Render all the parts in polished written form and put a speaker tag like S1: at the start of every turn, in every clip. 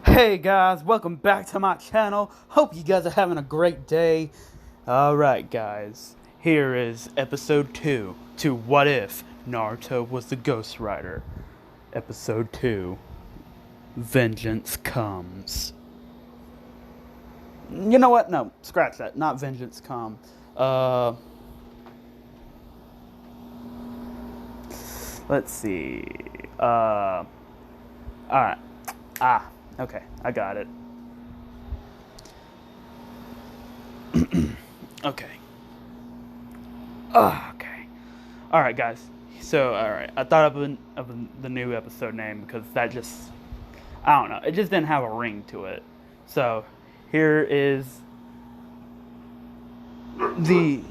S1: Hey guys, welcome back to my channel. Hope you guys are having a great day. Alright guys, here is episode 2 to What If Naruto Was the Ghost Rider. Episode 2, Vengeance Comes. You know what? No, scratch that. Not Vengeance Come. Let's see. Alright. Okay, I got it. Okay. Okay. Alright, guys. So, alright. I thought of the new episode name because that just... I don't know. It just didn't have a ring to it. So, here is... the...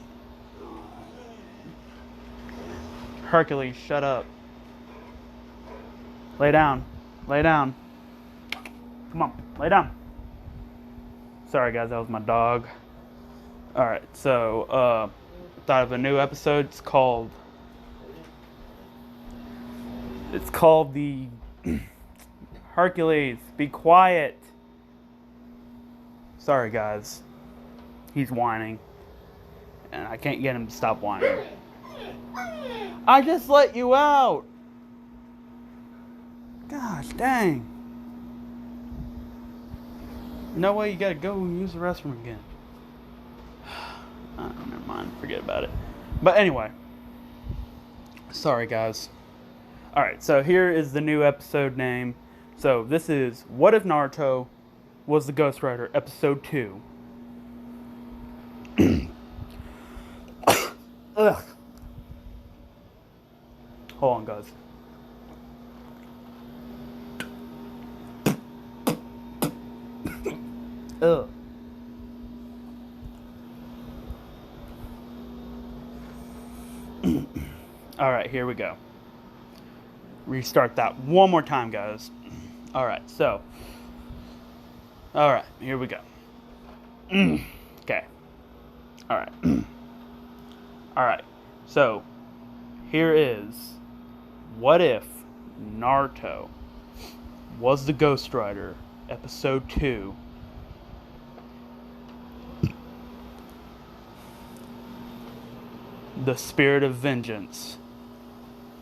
S1: Hercules, shut up. Lay down. Lay down. Come on, lay down. Sorry guys, that was my dog. Alright, so, thought of a new episode. It's called the Hercules, be quiet. Sorry guys. He's whining. And I can't get him to stop whining. I just let you out. Gosh dang. No way, you gotta go and use the restroom again. Never mind, forget about it. But anyway. Sorry guys. Alright, so here is the new episode name. So this is What If Naruto Was the Ghost Rider, episode 2. Ugh. Hold on guys. Ugh. Alright, here we go. Restart that one more time, guys. Alright, so. Alright, here we go. Okay. Alright. Alright, so. Here is What If Naruto Was the Ghost Rider, episode 2. The spirit of vengeance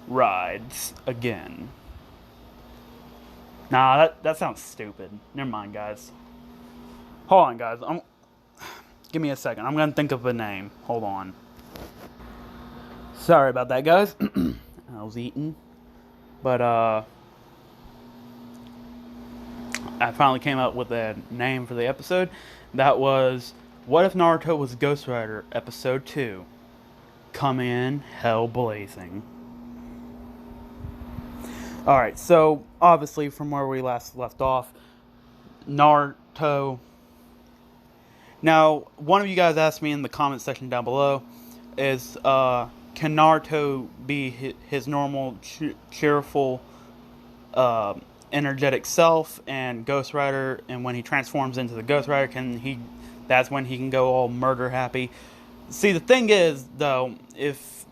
S1: rides again. Nah, that sounds stupid. Never mind, guys. Hold on, guys. Give me a second. I'm gonna think of a name. Hold on. Sorry about that, guys. I was eating. But, I finally came up with a name for the episode. That was What If Naruto Was Ghost Rider, episode 2. Come in hell blazing. Alright, so obviously from where we last left off, Naruto. Now, one of you guys asked me in the comment section down below is, can Naruto be his normal cheerful, energetic self, and Ghost Rider, and when he transforms into the Ghost Rider, that's when he can go all murder happy? See, the thing is, though, if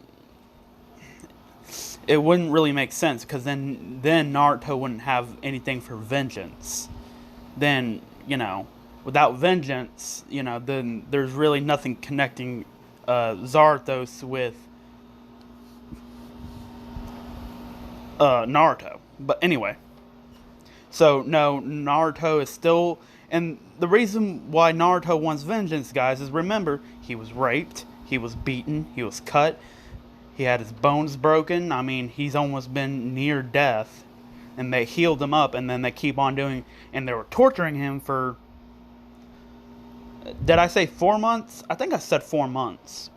S1: it wouldn't really make sense, because then Naruto wouldn't have anything for vengeance. Then, without vengeance, then there's really nothing connecting Zarathos with Naruto. But anyway, so no, Naruto is still... And the reason why Naruto wants vengeance, guys, is remember, he was raped, he was beaten, he was cut, he had his bones broken. I mean, he's almost been near death. And they healed him up, and then they keep on doing... And they were torturing him for... Did I say 4 months? I think I said 4 months.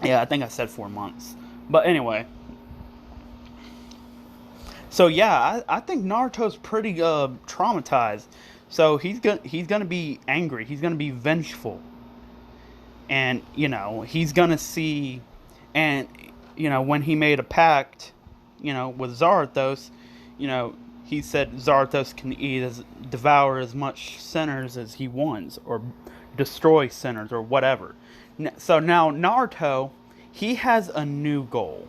S1: Yeah, I think I said 4 months. But anyway... So yeah, I think Naruto's pretty traumatized. So he's gonna be angry. He's gonna be vengeful. And he's gonna see, and when he made a pact, with Zarathos, he said Zarathos can devour as much sinners as he wants, or destroy sinners, or whatever. So now Naruto, he has a new goal.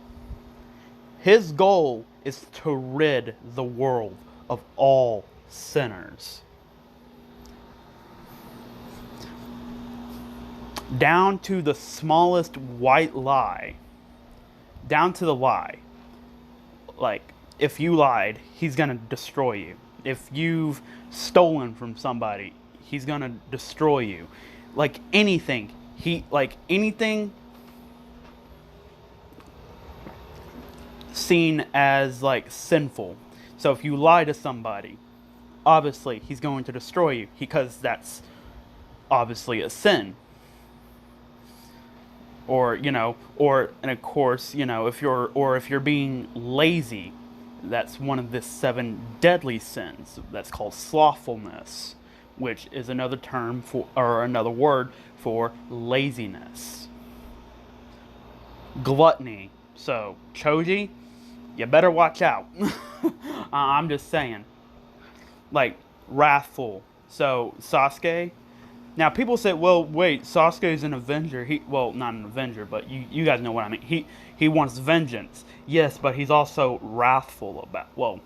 S1: His goal is to rid the world of all sinners. Down to the smallest white lie. Down to the lie. Like, if you lied, he's gonna destroy you. If you've stolen from somebody, he's gonna destroy you. Like anything, anything seen as like sinful. So if you lie to somebody, obviously he's going to destroy you because that's obviously a sin. Or and of course, if you're being lazy, that's one of the 7 deadly sins. That's called slothfulness, which is another term for, or another word for laziness. Gluttony. So, Choji, you better watch out. I'm just saying. Like, wrathful. So, Sasuke. Now, people say, well, wait, Sasuke's an Avenger. Well, not an Avenger, but you guys know what I mean. He wants vengeance. Yes, but he's also wrathful about, well,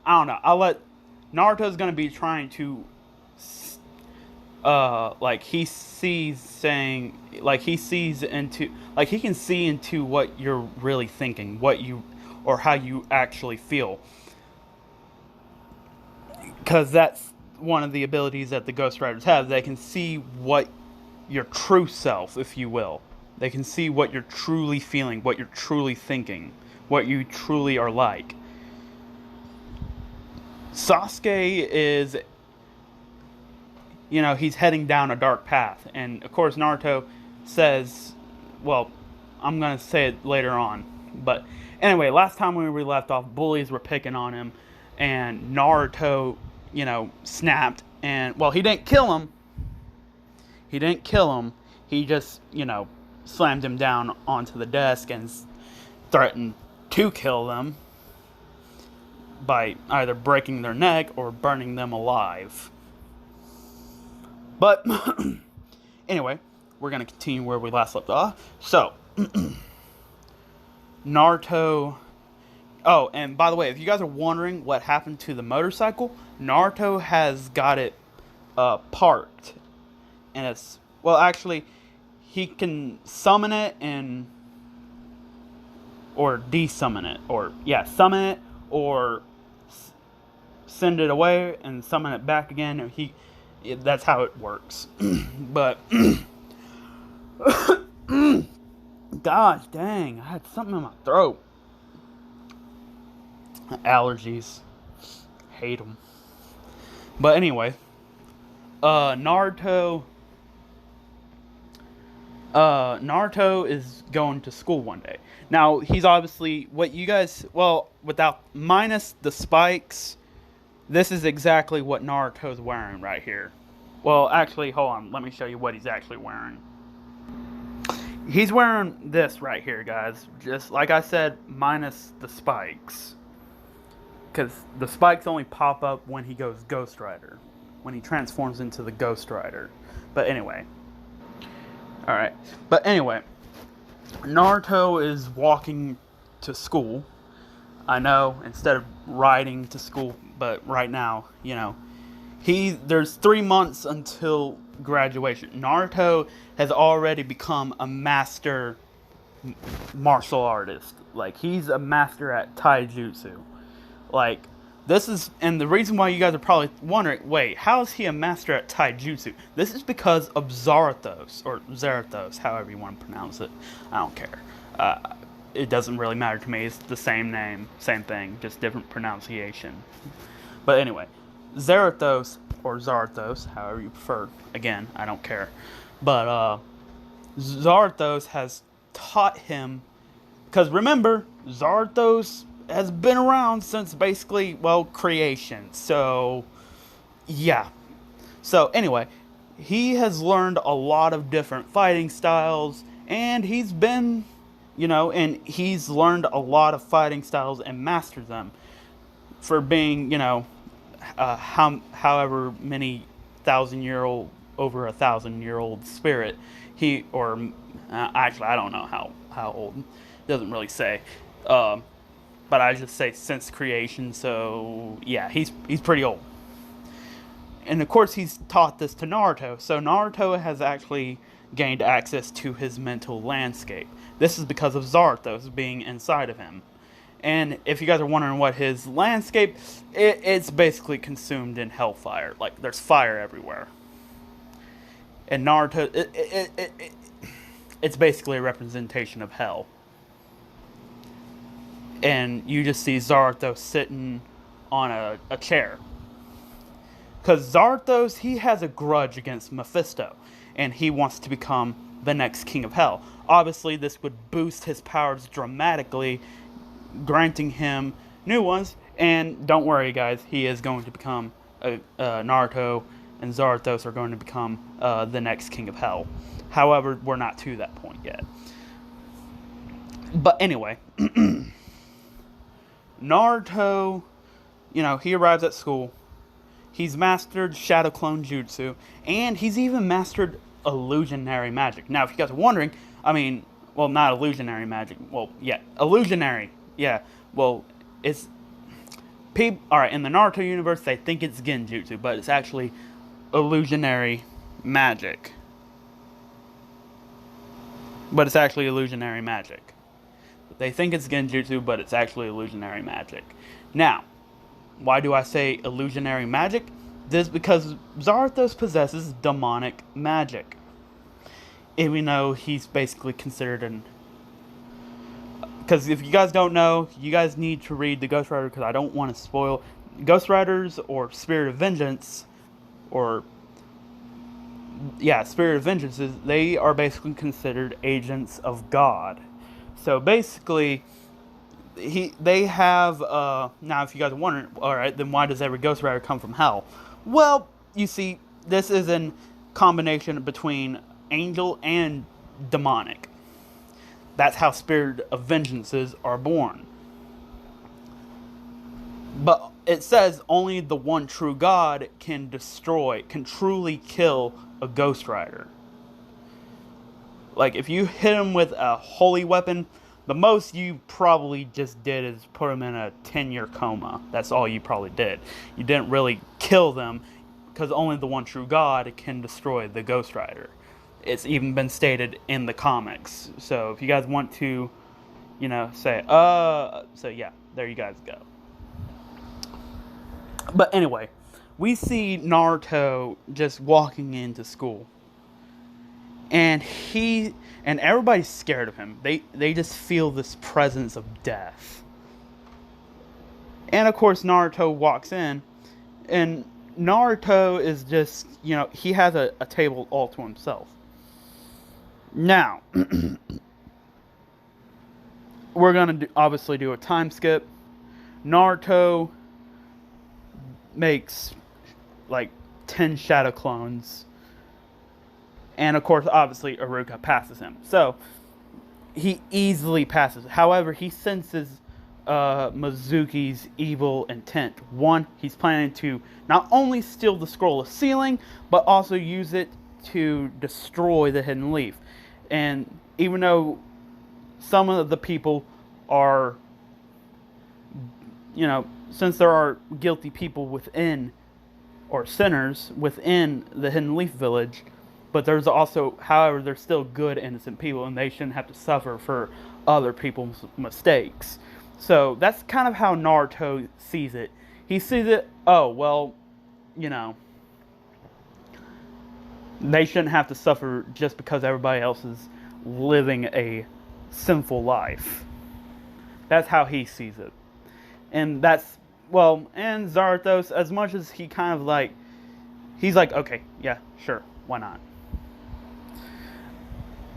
S1: I don't know. Naruto's going to be trying to, he can see into what you're really thinking, or how you actually feel. Because that's one of the abilities that the Ghost Riders have. They can see what your true self, if you will. They can see what you're truly feeling, what you're truly thinking, what you truly are like. Sasuke is, he's heading down a dark path. And, of course, Naruto says, well, I'm going to say it later on. But, anyway, last time when we left off, bullies were picking on him. And Naruto, snapped. And, well, he didn't kill him. He just, slammed him down onto the desk and threatened to kill them by either breaking their neck or burning them alive. But, anyway, we're going to continue where we last left off. So, Naruto... Oh, and by the way, if you guys are wondering what happened to the motorcycle, Naruto has got it parked. And it's... Well, actually, he can summon it and... Or desummon it. Or, yeah, summon it or send it away and summon it back again. That's how it works. But... Gosh dang, I had something in my throat. Allergies. Hate them. But anyway, Naruto is going to school one day. Now, he's obviously, without minus the spikes, this is exactly what Naruto's wearing right here. Well, actually, hold on, let me show you what he's actually wearing. He's wearing this right here, guys. Just like I said, minus the spikes. Because the spikes only pop up when he goes Ghost Rider. When he transforms into the Ghost Rider. But anyway. Alright. But anyway. Naruto is walking to school. I know, instead of riding to school. But right now, there's 3 months until graduation. Naruto has already become a master martial artist. Like, he's a master at taijutsu. Like, this is, and the reason why you guys are probably wondering, wait, how is he a master at taijutsu? This is because of Zarathos, or Zarathos, however you want to pronounce it. I don't care. It doesn't really matter to me. It's the same name, same thing, just different pronunciation. But anyway, Zarathos, or Zarathos, however you prefer. Again, I don't care. But Zarathos has taught him, because remember, Zarathos has been around since basically, creation. So, yeah. So, anyway, he has learned a lot of different fighting styles, and he's been, and he's learned a lot of fighting styles and mastered them for being, however many over 1,000-year-old spirit. Actually, I don't know how old. It doesn't really say. Um, but I just say since creation. So yeah, he's pretty old. And of course, he's taught this to Naruto. So Naruto has actually gained access to his mental landscape. This is because of Zarthos being inside of him. And if you guys are wondering what his landscape, it's basically consumed in hellfire. Like there's fire everywhere. And Naruto, it's basically a representation of hell. And you just see Zarthos sitting on a chair. Because Zarthos, he has a grudge against Mephisto, and he wants to become the next king of hell. Obviously, this would boost his powers dramatically, granting him new ones. And don't worry, guys, he is going to become Naruto and Zarthos are going to become the next king of hell. However, we're not to that point yet. But anyway, Naruto, he arrives at school. He's mastered Shadow Clone Jutsu, and he's even mastered illusionary magic. Now, if you guys are wondering, not illusionary magic. Well, yeah, illusionary. Yeah, well, it's... Alright, in the Naruto universe, they think it's Genjutsu, but it's actually illusionary magic. But it's actually illusionary magic. They think it's Genjutsu, but it's actually illusionary magic. Now, why do I say illusionary magic? This is because Zarthos possesses demonic magic. Even though he's basically considered an... Because if you guys don't know, you guys need to read the Ghost Rider, because I don't want to spoil. Ghost Riders, or Spirit of Vengeance, Spirit of Vengeance, they are basically considered agents of God. So basically, they have, now if you guys are wondering, alright, then why does every Ghost Rider come from hell? Well, you see, this is a combination between angel and demonic. That's how Spirit of Vengeances are born. But it says only the one true God can truly kill a Ghost Rider. Like, if you hit him with a holy weapon, the most you probably just did is put them in a 10-year coma. That's all you probably did. You didn't really kill them, because only the one true God can destroy the Ghost Rider. It's even been stated in the comics. So if you guys want to, say, so yeah, there you guys go. But anyway, we see Naruto just walking into school. And everybody's scared of him. They just feel this presence of death. And of course, Naruto walks in, and Naruto is just, he has a table all to himself. Now, we're going to obviously do a time skip. Naruto makes like 10 shadow clones. And of course, obviously, Iruka passes him. So, he easily passes. However, he senses Mizuki's evil intent. One, he's planning to not only steal the Scroll of Sealing, but also use it to destroy the Hidden Leaf. And even though some of the people are, since there are guilty people within, or sinners within the Hidden Leaf Village, but there's also, however, there's still good, innocent people, and they shouldn't have to suffer for other people's mistakes. So that's kind of how Naruto sees it. He sees it, they shouldn't have to suffer just because everybody else is living a sinful life. That's how he sees it. And and Zarthos, as much as he kind of he's like, okay, yeah, sure, why not?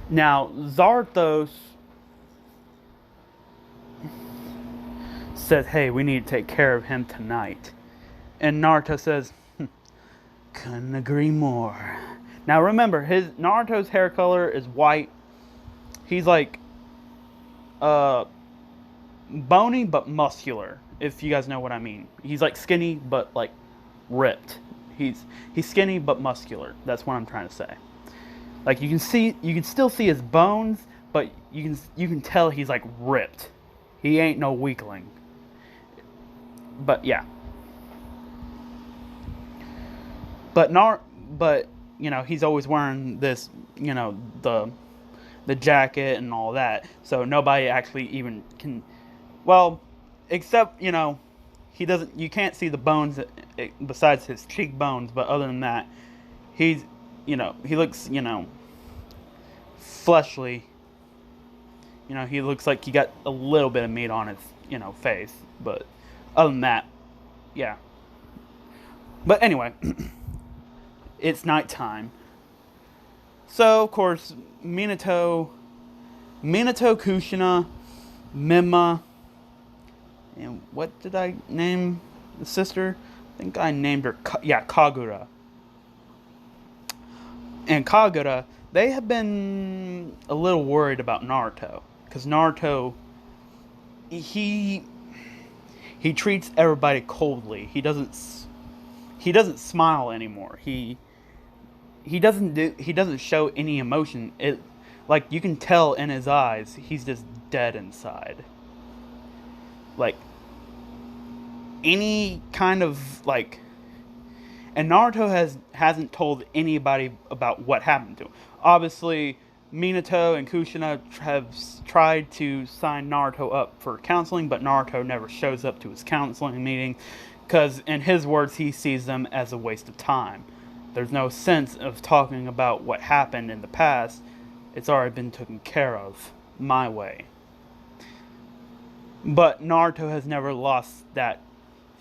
S1: Now, Zarthos says, hey, we need to take care of him tonight. And Naruto says, couldn't agree more. Now remember, Naruto's hair color is white. He's bony but muscular, if you guys know what I mean. He's skinny but ripped. He's skinny but muscular. That's what I'm trying to say. Like you can still see his bones, but you can tell he's like ripped. He ain't no weakling. But yeah. But he's always wearing this, the jacket and all that. So nobody actually even can, well, except, he doesn't, you can't see the bones besides his cheekbones, but other than that, he's, he looks, fleshly. He looks like he got a little bit of meat on his, face, but other than that, yeah. But anyway, it's nighttime. So, of course, Minato, Kushina, Mima, and what did I name the sister? I think I named her, Kagura. And Kagura, they have been a little worried about Naruto. Because Naruto, he treats everybody coldly. He doesn't smile anymore. He doesn't show any emotion. Like you can tell in his eyes, he's just dead inside. Like any kind of like, and Naruto hasn't told anybody about what happened to him. Obviously, Minato and Kushina have tried to sign Naruto up for counseling, but Naruto never shows up to his counseling meeting because, in his words, he sees them as a waste of time. There's no sense of talking about what happened in the past. It's already been taken care of my way. But Naruto has never lost that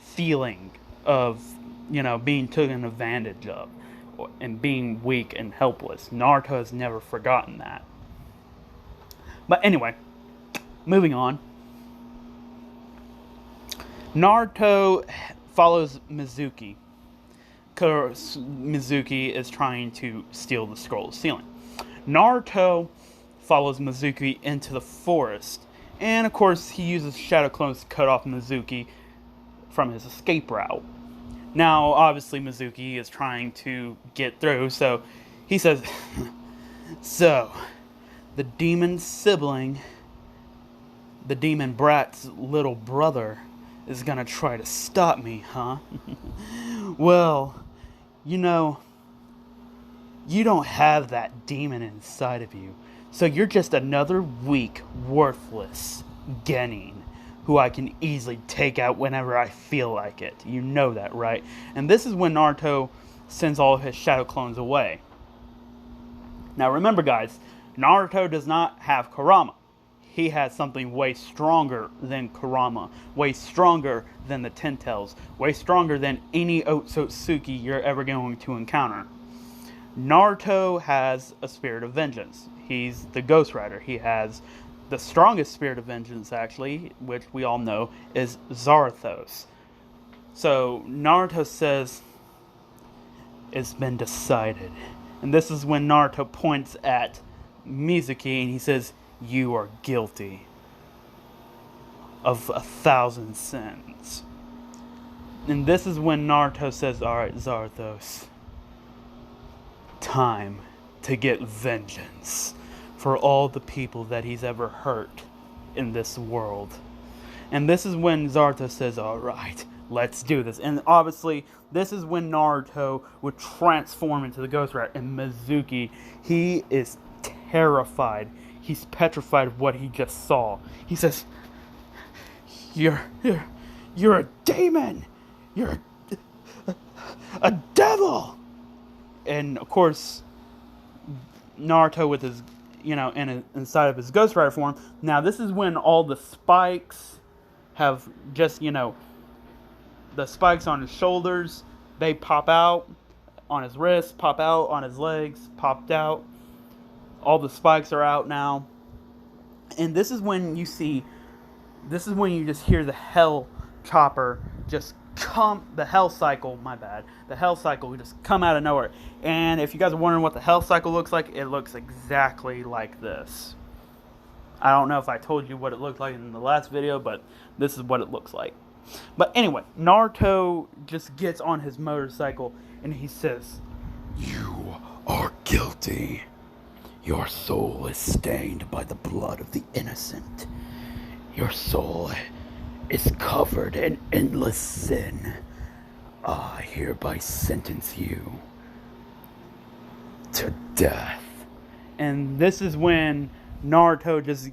S1: feeling of, being taken advantage of and being weak and helpless. Naruto has never forgotten that. But anyway, moving on. Naruto follows Mizuki. Because Mizuki is trying to steal the scroll of sealing. Naruto follows Mizuki into the forest. And of course, he uses shadow clones to cut off Mizuki from his escape route. Now, obviously, Mizuki is trying to get through, so he says, "So, the demon sibling, the demon brat's little brother, is gonna try to stop me, huh? Well, you don't have that demon inside of you, so you're just another weak, worthless genin who I can easily take out whenever I feel like it. You know that, right?" And this is when Naruto sends all of his shadow clones away. Now remember, guys, Naruto does not have Kurama. He has something way stronger than Kurama, way stronger than the Ten Tails, way stronger than any Otsutsuki you're ever going to encounter. Naruto has a spirit of vengeance. He's the Ghost Rider. He has the strongest spirit of vengeance, actually, which we all know, is Zarathos. So Naruto says, "It's been decided." And this is when Naruto points at Mizuki and he says, "You are guilty of 1,000 sins." And this is when Naruto says, "Alright, Zarathos, time to get vengeance for all the people that he's ever hurt in this world." And this is when Zarathos says, "Alright, let's do this." And obviously, this is when Naruto would transform into the Ghost Rider. And Mizuki, he is terrified. He's petrified of what he just saw. He says, You're a demon! You're a devil!" And of course, Naruto with his, inside of his Ghost Rider form. Now this is when all the spikes have just, the spikes on his shoulders, they pop out on his wrists, pop out on his legs, popped out. All the spikes are out now. And this is when you just hear the hell chopper just the hell cycle, the hell cycle would just come out of nowhere. And if you guys are wondering what the hell cycle looks like, it looks exactly like this. I don't know if I told you what it looked like in the last video, but this is what it looks like. But anyway, Naruto just gets on his motorcycle and he says, "You are guilty." Your soul is stained by the blood of the innocent. Your soul is covered in endless sin. I hereby sentence you to death. And this is when Naruto just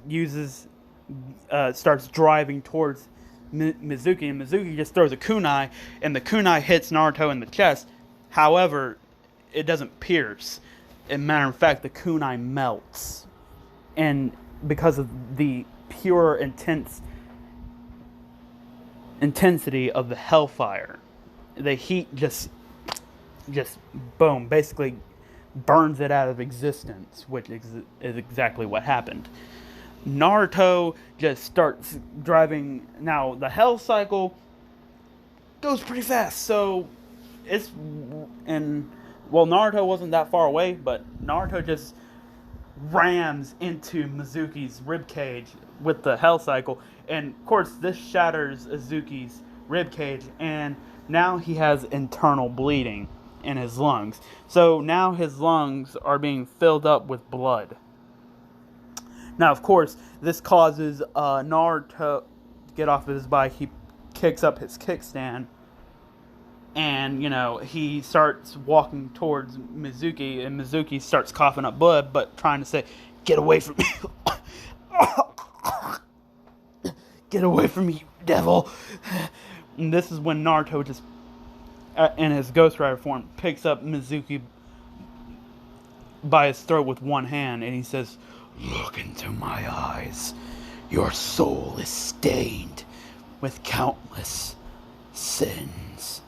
S1: starts driving towards Mizuki, and Mizuki just throws a kunai, and the kunai hits Naruto in the chest. However, it doesn't pierce. As a matter of fact, the kunai melts, and because of the pure intensity of the hellfire, the heat just boom, basically burns it out of existence, which is exactly what happened. Naruto just starts driving. Now, the Hell Cycle goes pretty fast, so it's... And, well, Naruto wasn't that far away, but Naruto just rams into Mizuki's ribcage with the Hell Cycle, and, of course, this shatters Mizuki's ribcage, and now he has internal bleeding in his lungs. So now his lungs are being filled up with blood. Now, of course, this causes Naruto to get off of his bike. He kicks up his kickstand, and, he starts walking towards Mizuki, and Mizuki starts coughing up blood, but trying to say, "Get away from me. Get away from me, you devil." And this is when Naruto just, in his Ghost Rider form, picks up Mizuki by his throat with one hand, and he says, "Look into my eyes. Your soul is stained with countless sins,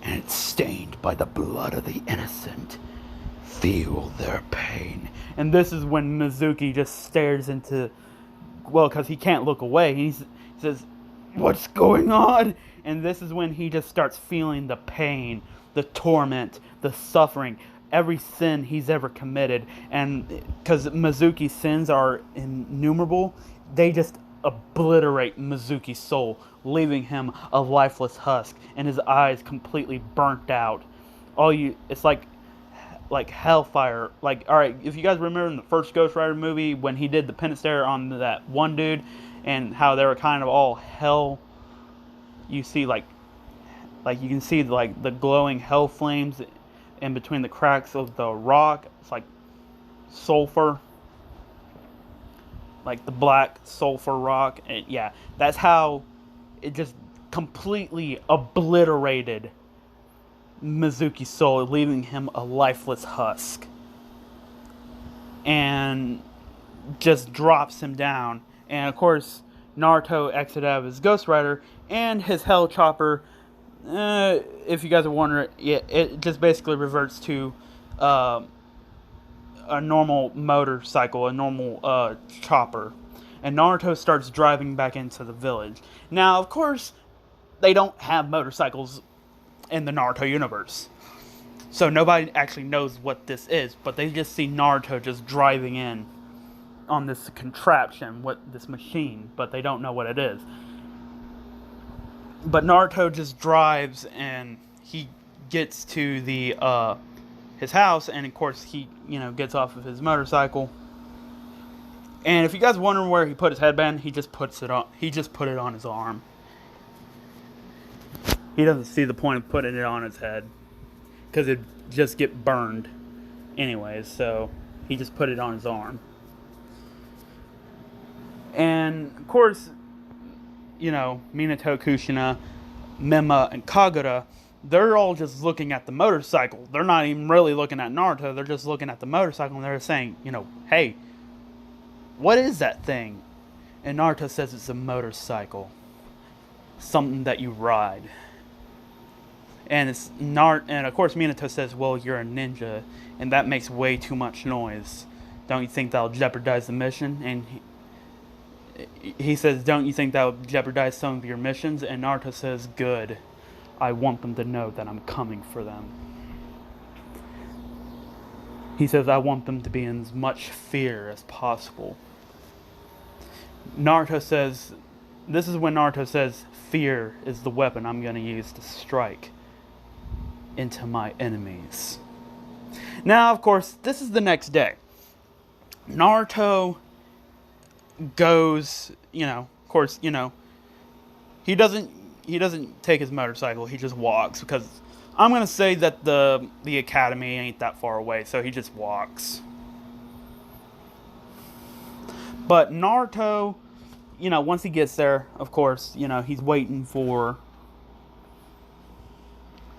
S1: and it's stained by the blood of the innocent. Feel their pain." And this is when Mizuki just stares into... Well, because he can't look away. He says, "What's going on?" And this is when he just starts feeling the pain, the torment, the suffering, every sin he's ever committed. And because Mizuki's sins are innumerable, they just obliterate Mizuki's soul, leaving him a lifeless husk and his eyes completely burnt out. It's like hellfire. Like, alright, if you guys remember in the first Ghost Rider movie when he did the penance stare on that one dude, and how they were kind of all hell, you see like you can see like the glowing hell flames in between the cracks of the rock. It's like sulfur, like the black sulfur rock. And yeah, that's how it just completely obliterated Mizuki's soul, leaving him a lifeless husk, and just drops him down. And of course, Naruto exits out of his Ghost Rider, and his Hell Chopper, if you guys are wondering, it just basically reverts to a normal motorcycle, a normal chopper. And Naruto starts driving back into the village. Now, of course, they don't have motorcycles in the Naruto universe, so nobody actually knows what this is, but they just see Naruto just driving in on this contraption, this machine, but they don't know what it is. But Naruto just drives, and he gets to his house, and of course he gets off of his motorcycle. And if you guys wondering where he put his headband, he just put it on his arm. He doesn't see the point of putting it on his head, because it'd just get burned anyways, so he just put it on his arm. And, of course, Minato, Kushina, Mema, and Kagura, they're all just looking at the motorcycle. They're not even really looking at Naruto. They're just looking at the motorcycle, and they're saying, "Hey, what is that thing?" And Naruto says it's a motorcycle. Something that you ride. And and of course Minato says, "Well, you're a ninja, and that makes way too much noise. Don't you think that'll jeopardize the mission?" And he says, "Don't you think that'll jeopardize some of your missions?" And Naruto says, "Good. I want them to know that I'm coming for them." He says, "I want them to be in as much fear as possible." This is when Naruto says, "Fear is the weapon I'm going to use to strike into my enemies." Now, of course, this is the next day. Naruto goes, of course, he doesn't take his motorcycle. He just walks because I'm gonna say that the academy ain't that far away, so he just walks. But Naruto, once he gets there, of course, he's waiting for.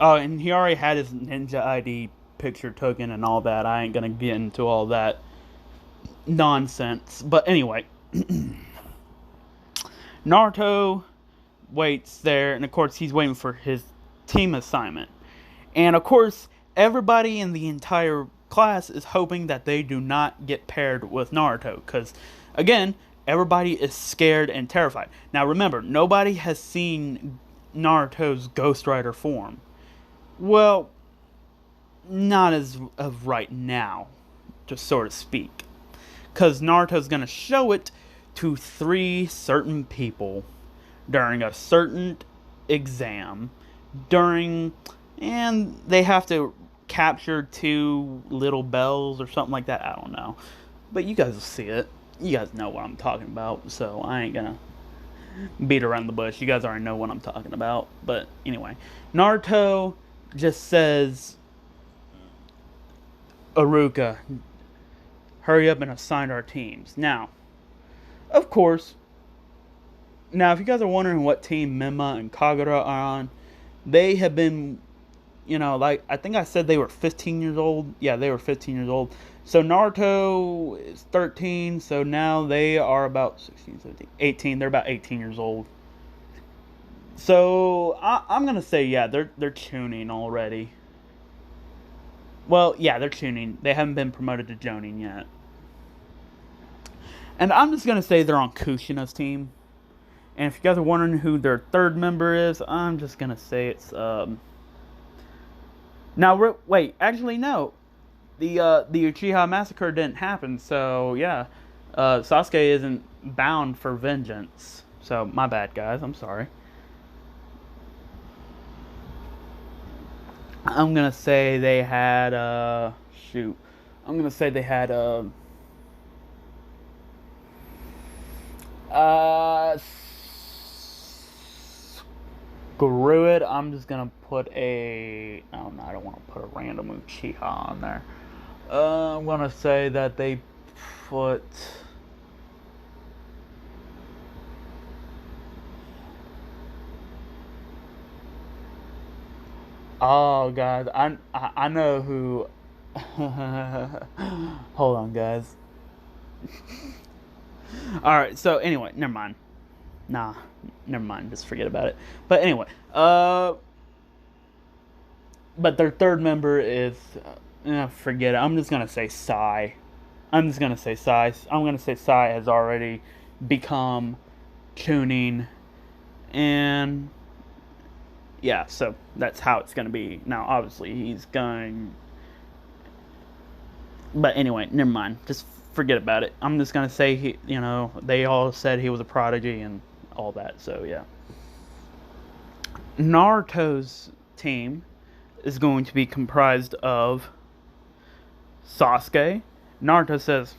S1: Oh, and he already had his ninja ID picture taken and all that. I ain't gonna get into all that nonsense. But anyway, Naruto waits there, and of course, he's waiting for his team assignment. And of course, everybody in the entire class is hoping that they do not get paired with Naruto, because, again, everybody is scared and terrified. Now, remember, nobody has seen Naruto's Ghost Rider form. Well, not as of right now, to so to speak. Because Naruto's going to show it to 3 certain people during a certain exam, and they have to capture 2 little bells or something like that. I don't know. But you guys will see it. You guys know what I'm talking about, so I ain't gonna beat around the bush. You guys already know what I'm talking about. But anyway, Naruto just says, Aruka, hurry up and assign our teams. Now, of course, if you guys are wondering what team Mima and Kagura are on, they have been, like, I think I said they were 15 years old. Yeah, they were 15 years old. So Naruto is 13, so now they are about 16, 17, 18. They're about 18 years old. So I'm going to say, yeah, they're tuning already. Well, yeah, they're tuning. They haven't been promoted to Jonin yet. And I'm just going to say they're on Kushina's team. And if you guys are wondering who their 3rd member is, I'm just going to say it's... Now, wait, actually, no. The Uchiha Massacre didn't happen, so, yeah. Sasuke isn't bound for vengeance. So, my bad, guys. I'm sorry. I'm going to say they had, shoot. I'm going to say they had, screw it. I'm just going to put a, oh no, I don't want to put a random Uchiha on there. I'm going to say that they put... Oh, guys, I know who... Hold on, guys. Alright, so anyway, never mind. Nah, never mind, just forget about it. But anyway, but their 3rd member is... forget it, I'm just gonna say Sai. I'm gonna say Sai has already become tuning, and... yeah, so that's how it's going to be. Now, obviously, he's going... But anyway, never mind. Just forget about it. I'm just going to say, they all said he was a prodigy and all that, so yeah. Naruto's team is going to be comprised of Sasuke. Naruto says,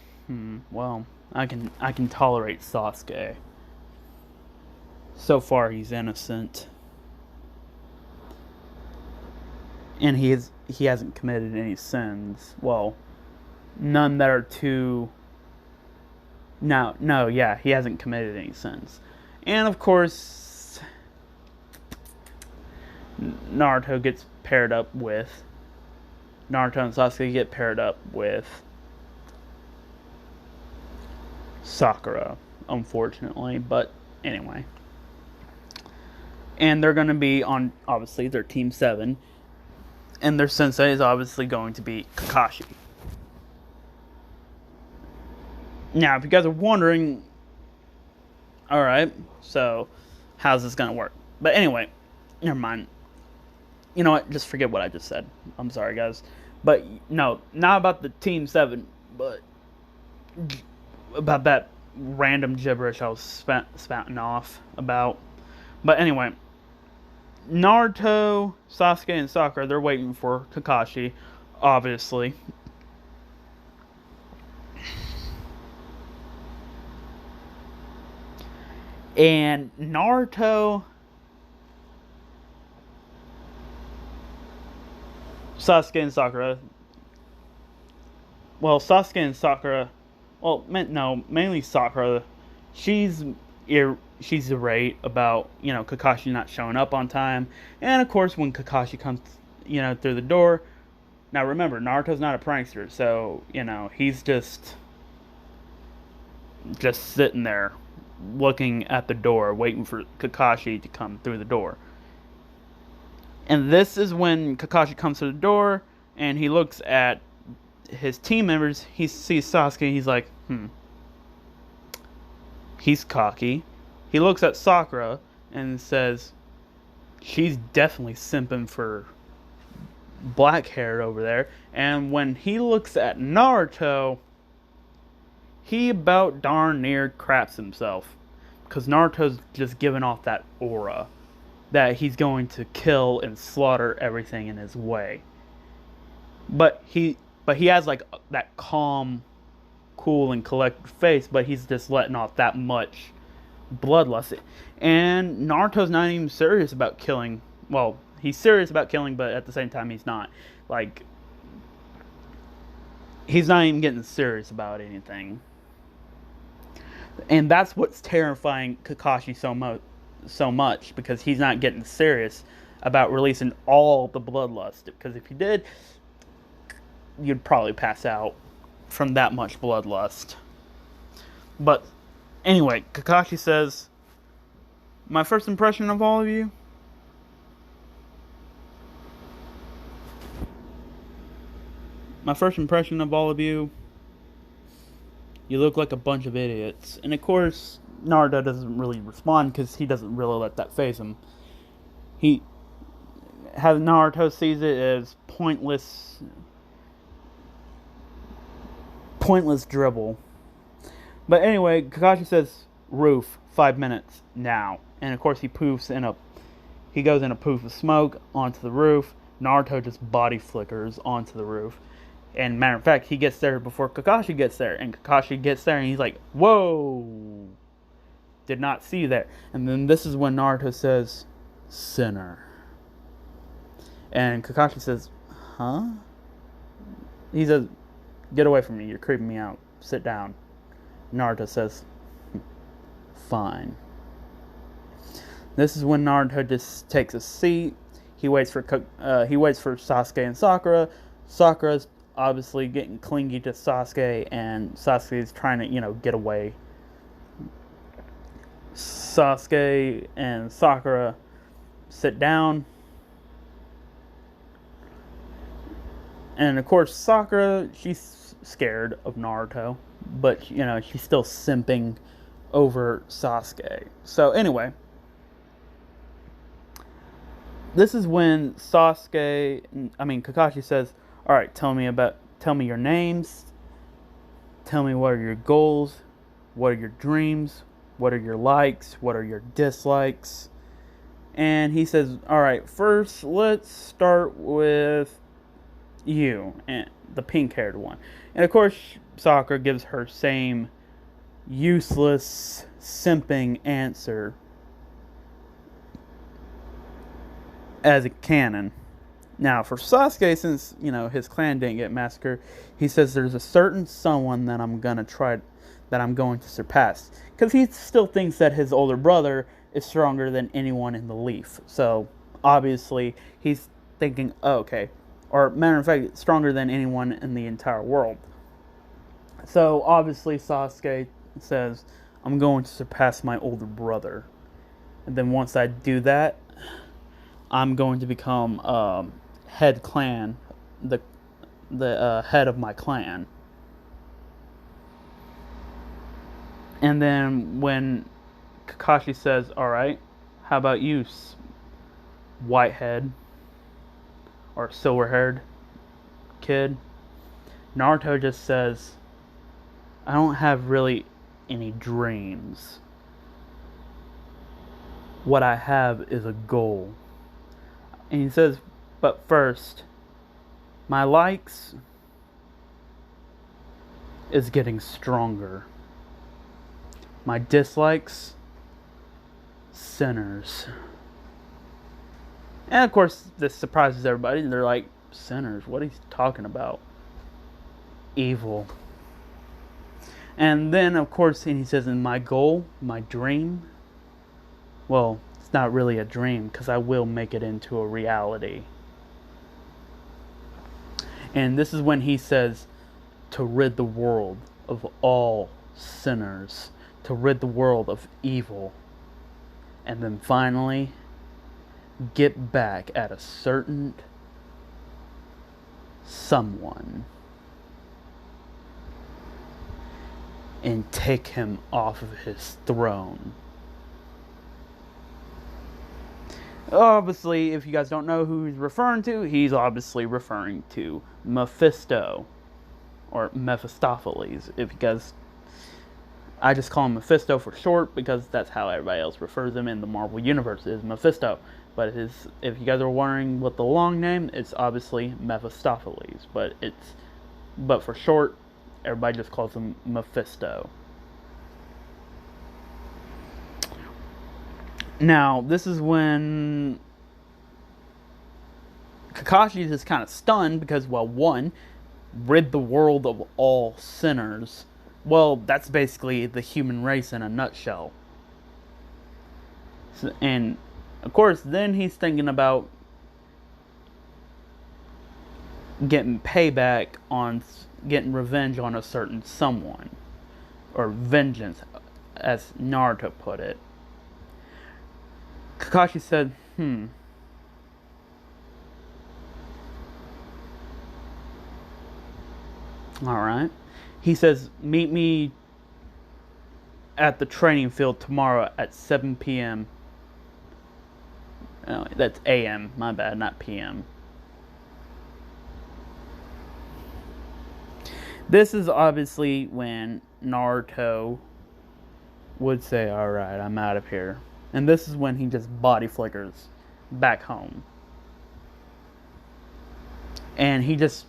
S1: well, I can tolerate Sasuke. So far, he's innocent. And he hasn't committed any sins. Well, none that are too... No, yeah, he hasn't committed any sins. And of course, Naruto gets paired up with... Naruto and Sasuke get paired up with Sakura, unfortunately. But anyway. And they're going to be on, obviously, their Team 7. And their sensei is obviously going to be Kakashi. Now, if you guys are wondering, alright, so how's this going to work? But anyway, never mind. You know what? Just forget what I just said. I'm sorry, guys. But, no, not about the Team 7, but about that random gibberish I was spouting off about. But anyway, Naruto, Sasuke, and Sakura, they're waiting for Kakashi. obviously. And Naruto, Sasuke and Sakura. Well, Sasuke and Sakura. Well, no, mainly Sakura. She's she's irate about Kakashi not showing up on time, and of course when Kakashi comes through the door. Now remember, Naruto's not a prankster, so he's just sitting there, looking at the door, waiting for Kakashi to come through the door. And this is when Kakashi comes to the door, and he looks at his team members. He sees Sasuke. He's like, He's cocky. He looks at Sakura and says, she's definitely simping for black hair over there. And when he looks at Naruto, he about darn near craps himself. Because Naruto's just giving off that aura that he's going to kill and slaughter everything in his way. But he has like that calm, cool, and collected face, but he's just letting off that much bloodlust. And Naruto's not even serious about killing. Well, he's serious about killing, but at the same time he's not. Like, he's not even getting serious about anything. And that's what's terrifying Kakashi so much, because he's not getting serious about releasing all the bloodlust. Because if he did, you'd probably pass out from that much bloodlust. But anyway, Kakashi says, my first impression of all of you? My first impression of all of you, you look like a bunch of idiots. And of course, Naruto doesn't really respond because he doesn't really let that faze him. Naruto sees it as pointless dribble. But anyway, Kakashi says, roof, 5 minutes, now. And of course he goes in a poof of smoke onto the roof. Naruto just body flickers onto the roof. And matter of fact, he gets there before Kakashi gets there. And Kakashi gets there and he's like, whoa! Did not see you there. And then this is when Naruto says, sinner. And Kakashi says, huh? He says, get away from me, you're creeping me out. Sit down. Naruto says, fine. This is when Naruto just takes a seat. He waits for Sasuke and Sakura. Sakura's obviously getting clingy to Sasuke, and Sasuke's trying to, get away. Sasuke and Sakura sit down. And of course, Sakura, she's scared of Naruto, but she's still simping over Sasuke. So this is when Kakashi says, all right, tell me your names. Tell me what are your goals, what are your dreams, what are your likes, what are your dislikes. And he says, all right, first let's start with you, and the pink-haired one. And of course, Sakura gives her same useless, simping answer as a canon. Now, for Sasuke, since, his clan didn't get massacred, he says there's a certain someone that I'm going to surpass. Because he still thinks that his older brother is stronger than anyone in the Leaf. So, obviously, he's thinking, oh, okay. Or, matter of fact, stronger than anyone in the entire world. So, obviously, Sasuke says, I'm going to surpass my older brother. And then once I do that, I'm going to become head clan, the head of my clan. And then when Kakashi says, all right, how about you, whitehead or silver-haired kid? Naruto just says, I don't have really any dreams. What I have is a goal. And he says, but first, My likes is getting stronger. My dislikes, sinners. And of course, this surprises everybody. They're like, sinners? What are you talking about? Evil. And then, of course, he says, in my goal, my dream, well, it's not really a dream because I will make it into a reality. And this is when he says, to rid the world of all sinners, to rid the world of evil. And then finally, get back at a certain someone and take him off of his throne. Obviously, if you guys don't know who he's referring to, he's obviously referring to Mephisto, or Mephistopheles. If you guys, I just call him Mephisto for short because that's how everybody else refers him in the Marvel Universe, is Mephisto. But if you guys are wondering what the long name, it's obviously Mephistopheles. But for short, everybody just calls him Mephisto. Now, this is when Kakashi is just kind of stunned because, well, one, rid the world of all sinners. Well, that's basically the human race in a nutshell. And, of course, then he's thinking about getting payback on, getting revenge on a certain someone. Or vengeance, as Naruto put it. Kakashi said, Alright. He says, meet me at the training field tomorrow at 7 p.m. Oh, that's a.m. My bad, not p.m. This is obviously when Naruto would say, alright, I'm out of here. And this is when he just body flickers back home. And he just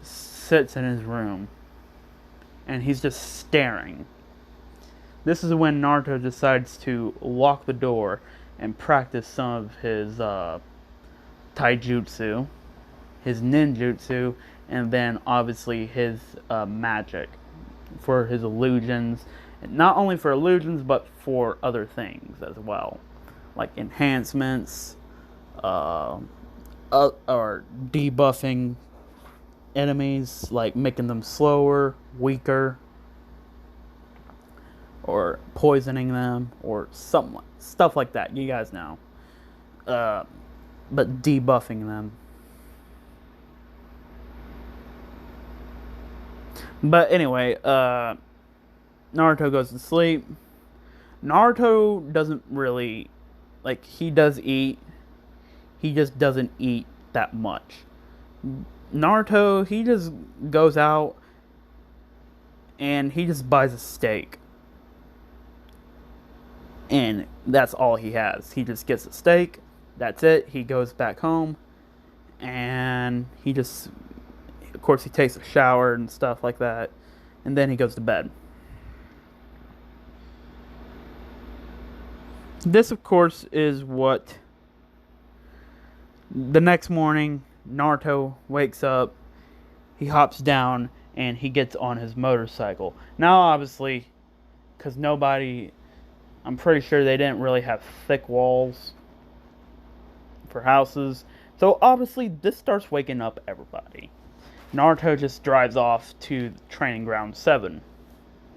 S1: sits in his room. And he's just staring. This is when Naruto decides to lock the door and practice some of his taijutsu, his ninjutsu, and then obviously his magic for his illusions. Not only for illusions, but for other things as well. Like enhancements, or debuffing enemies, like making them slower, weaker, or poisoning them, or stuff like that. You guys know. But debuffing them. But anyway, Naruto goes to sleep. Naruto doesn't really, he does eat. He just doesn't eat that much. Naruto, he just goes out and he just buys a steak. And that's all he has. He just gets a steak. That's it. He goes back home. And he just, of course, he takes a shower and stuff like that. And then he goes to bed. This, of course, is what the next morning Naruto wakes up, he hops down, and he gets on his motorcycle. Now, obviously, because I'm pretty sure they didn't really have thick walls for houses. So, obviously, this starts waking up everybody. Naruto just drives off to Training Ground 7,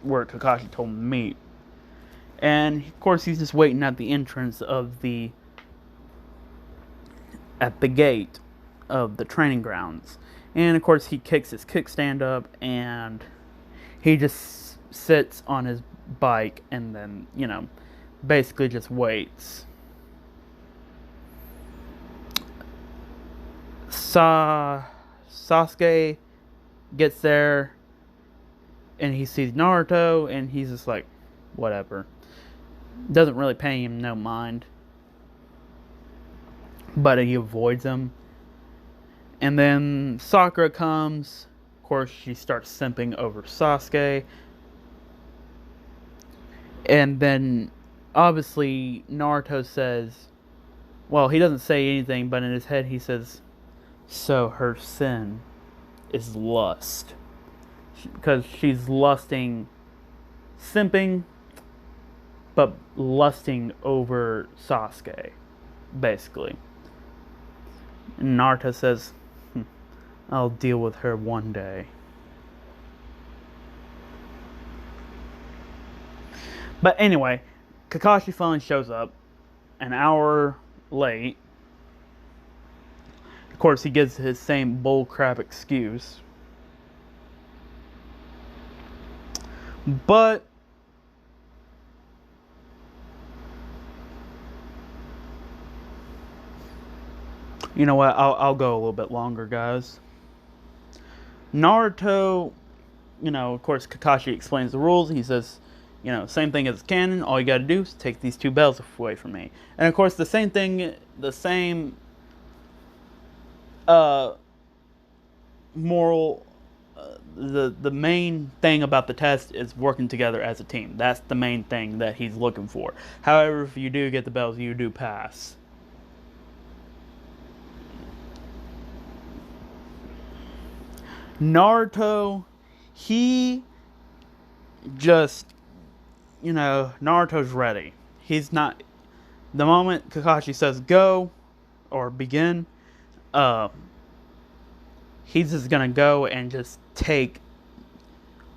S1: where Kakashi told him to meet. And, of course, he's just waiting at the entrance of at the gate of the training grounds. And, of course, he kicks his kickstand up, and he just sits on his bike and then, basically just waits. Sasuke gets there, and he sees Naruto, and he's just like, whatever. Doesn't really pay him no mind. But he avoids him. And then Sakura comes. Of course, she starts simping over Sasuke. And then, obviously, Naruto says, well, he doesn't say anything, but in his head he says, so her sin is lust. Because she's lusting, simping, but lusting over Sasuke, basically. And Naruto says, I'll deal with her one day. But anyway, Kakashi finally shows up an hour late. Of course, he gives his same bullcrap excuse. But you know what? I'll go a little bit longer, guys. Naruto, of course, Kakashi explains the rules. He says, same thing as canon. All you gotta do is take these two bells away from me. And of course, the same moral, the main thing about the test is working together as a team. That's the main thing that he's looking for. However, if you do get the bells, you do pass. Naruto, he just, Naruto's ready. He's not. The moment Kakashi says go or begin, he's just gonna go and just take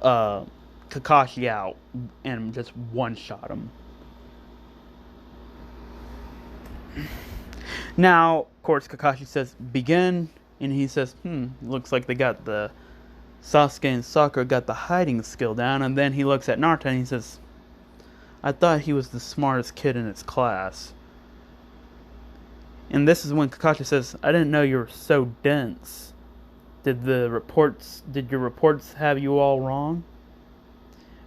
S1: Kakashi out and just one shot him. Now, of course, Kakashi says begin, and he says, looks like they got the Sasuke and Sakura got the hiding skill down. And then he looks at Naruto and he says, I thought he was the smartest kid in his class. And this is when Kakashi says, I didn't know you were so dense. Did your reports have you all wrong?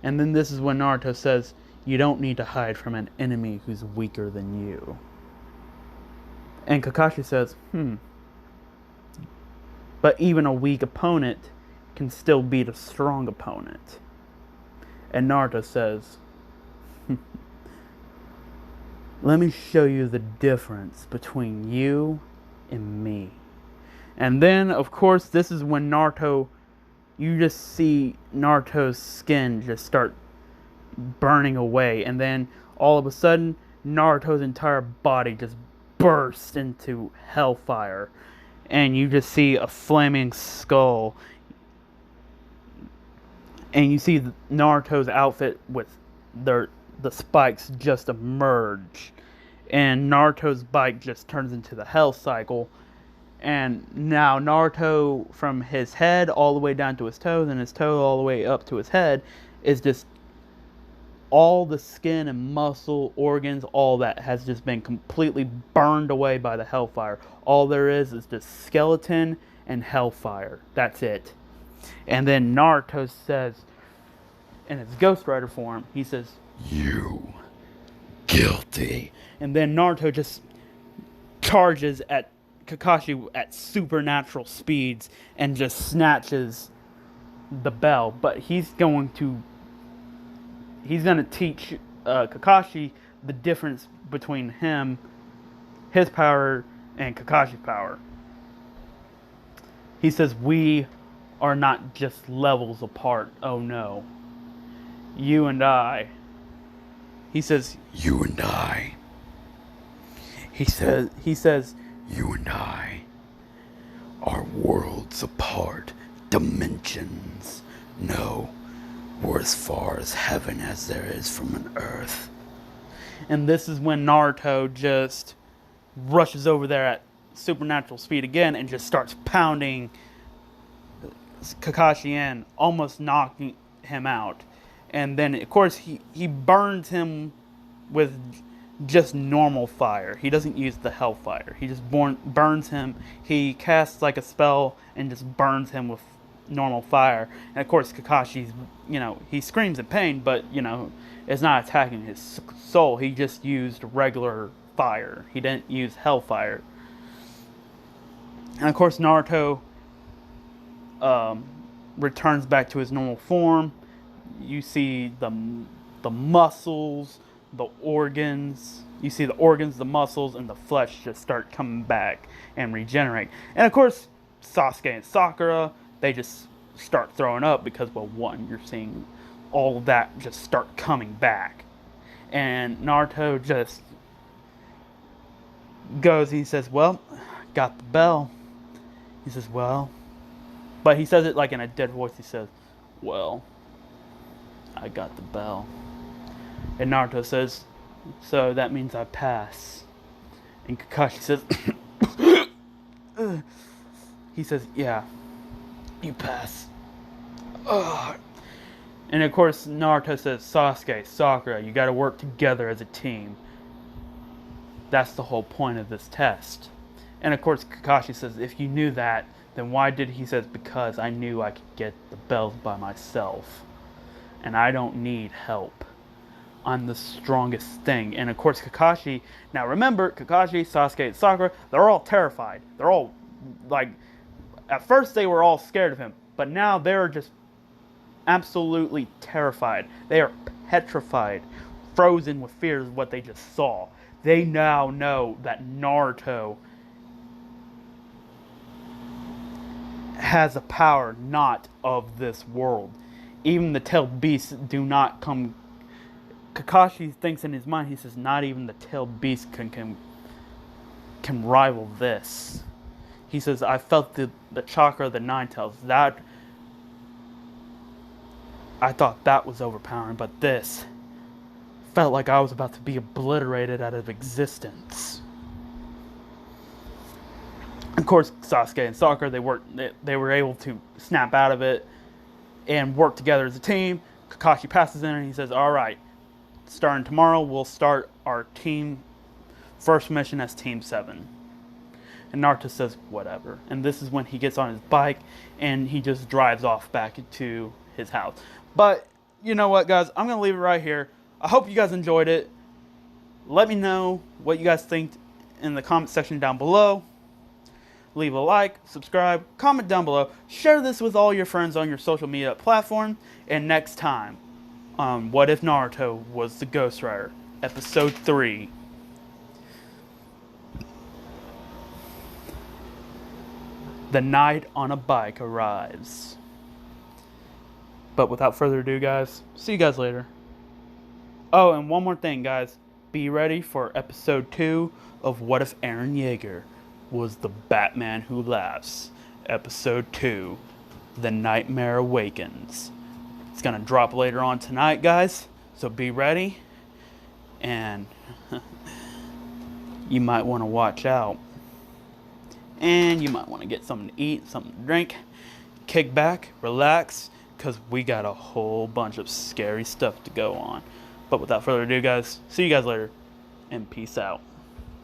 S1: And then this is when Naruto says, you don't need to hide from an enemy who's weaker than you. And Kakashi says, but even a weak opponent can still beat a strong opponent. And Naruto says, let me show you the difference between you and me. And then, of course, this is when you just see Naruto's skin just start burning away. And then, all of a sudden, Naruto's entire body just bursts into hellfire. And you just see a flaming skull. And you see Naruto's outfit with the spikes just emerge. And Naruto's bike just turns into the hell cycle. And now Naruto, from his head all the way down to his toes, and his toe all the way up to his head, is just all the skin and muscle, organs, all that has just been completely burned away by the hellfire. All there is just skeleton and hellfire. That's it. And then Naruto says, in his Ghost Rider form, he says, you guilty. And then Naruto just charges at Kakashi at supernatural speeds and just snatches the bell. But he's going to teach Kakashi the difference between his power, and Kakashi's power. He says, we are not just levels apart. Oh no. You and I. He says, you and I. He says, you and I are worlds apart, dimensions. No, we're as far as heaven as there is from an earth. And this is when Naruto just rushes over there at supernatural speed again and just starts pounding Kakashi in, almost knocking him out. And then, of course, he burns him with just normal fire. He doesn't use the hellfire. He just burns him. He casts like a spell and just burns him with normal fire. And of course, Kakashi's, he screams in pain, but, it's not attacking his soul. He just used regular fire. He didn't use hellfire. And of course, Naruto um, returns back to his normal form. You see the muscles, the organs. You see the organs, the muscles, and the flesh just start coming back and regenerate. And of course, Sasuke and Sakura, they just start throwing up because, well, one, you're seeing all of that just start coming back. And Naruto just goes, he says, well, got the bell. He says, well, but he says it like in a dead voice. He says, well, I got the bell. And Naruto says, so that means I pass. And Kakashi says, he says, yeah, you pass. Ugh. And of course, Naruto says, Sasuke, Sakura, you gotta work together as a team. That's the whole point of this test. And of course, Kakashi says, if you knew that, then why did he says, because I knew I could get the bells by myself. And I don't need help. I'm the strongest thing. And of course, Kakashi, now remember, Kakashi, Sasuke, and Sakura, they're all terrified. They're all, like, at first they were all scared of him, but now they're just absolutely terrified. They are petrified, frozen with fear of what they just saw. They now know that Naruto has a power not of this world. Even the tailed beasts do not come. Kakashi thinks in his mind, he says, not even the tailed beast can rival this. He says, I felt the chakra of the Nine Tails. That, I thought that was overpowering, but this felt like I was about to be obliterated out of existence. Of course, Sasuke and Sakura, they were able to snap out of it and work together as a team. Kakashi passes in and he says, all right, starting tomorrow, we'll start our team first mission as Team 7. And Naruto says, whatever. And this is when he gets on his bike and he just drives off back to his house. But, you know what, guys? I'm going to leave it right here. I hope you guys enjoyed it. Let me know what you guys think in the comment section down below. Leave a like, subscribe, comment down below. Share this with all your friends on your social media platform. And next time, What If Naruto Was the Ghost Rider? Episode 3. The Knight on a Bike arrives. But without further ado, guys, see you guys later. Oh, and one more thing, guys. Be ready for episode 2 of What If Eren Yeager Was the Batman Who Laughs. Episode 2, The Nightmare Awakens. It's going to drop later on tonight, guys. So be ready. And you might want to watch out. And you might want to get something to eat, something to drink. Kick back, relax, because we got a whole bunch of scary stuff to go on. But without further ado, guys, see you guys later. And peace out.